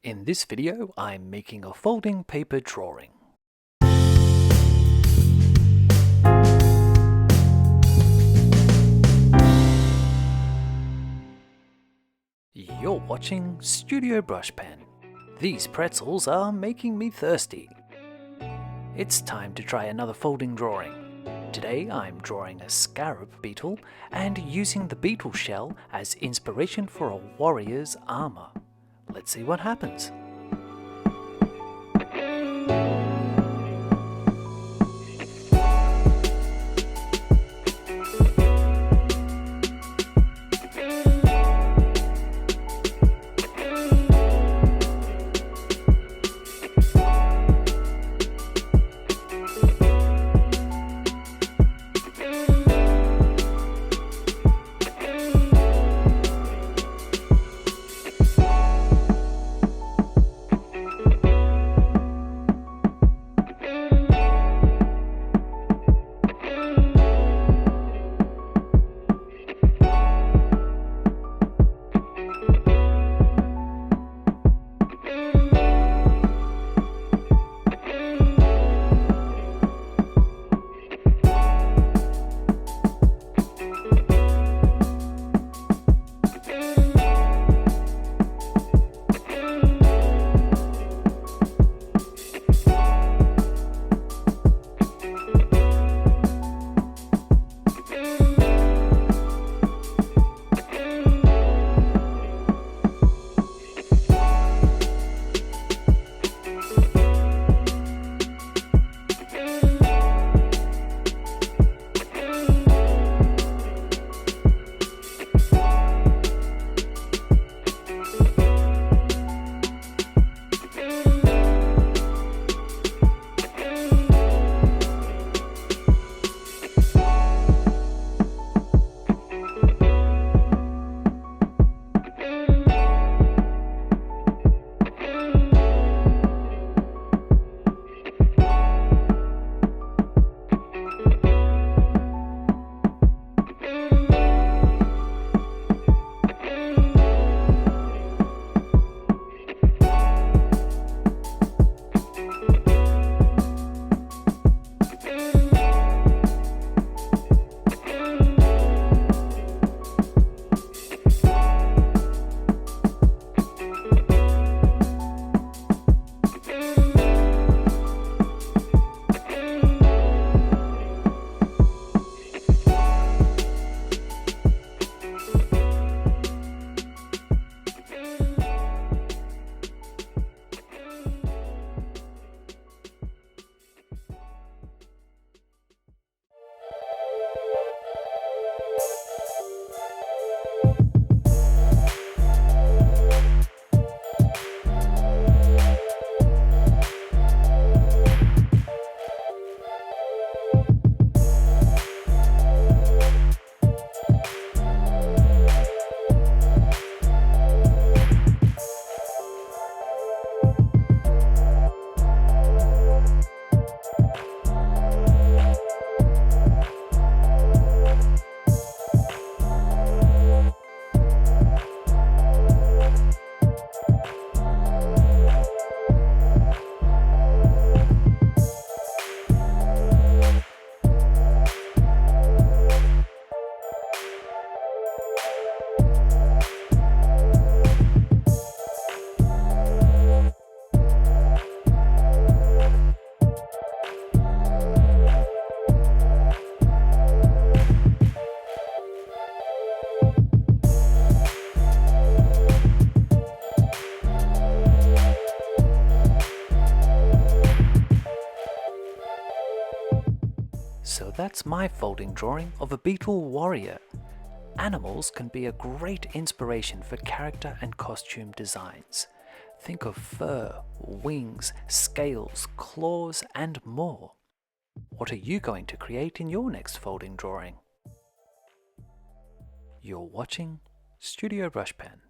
In this video, I'm making a folding paper drawing. You're watching Studio Brush Pen. These pretzels are making me thirsty. It's time to try another folding drawing. Today I'm drawing a Scarab Beetle and using the beetle shell as inspiration for a warrior's armour. Let's see what happens. So that's my folding drawing of a beetle warrior. Animals can be a great inspiration for character and costume designs. Think of fur, wings, scales, claws, and more. What are you going to create in your next folding drawing? You're watching Studio Brush Pen.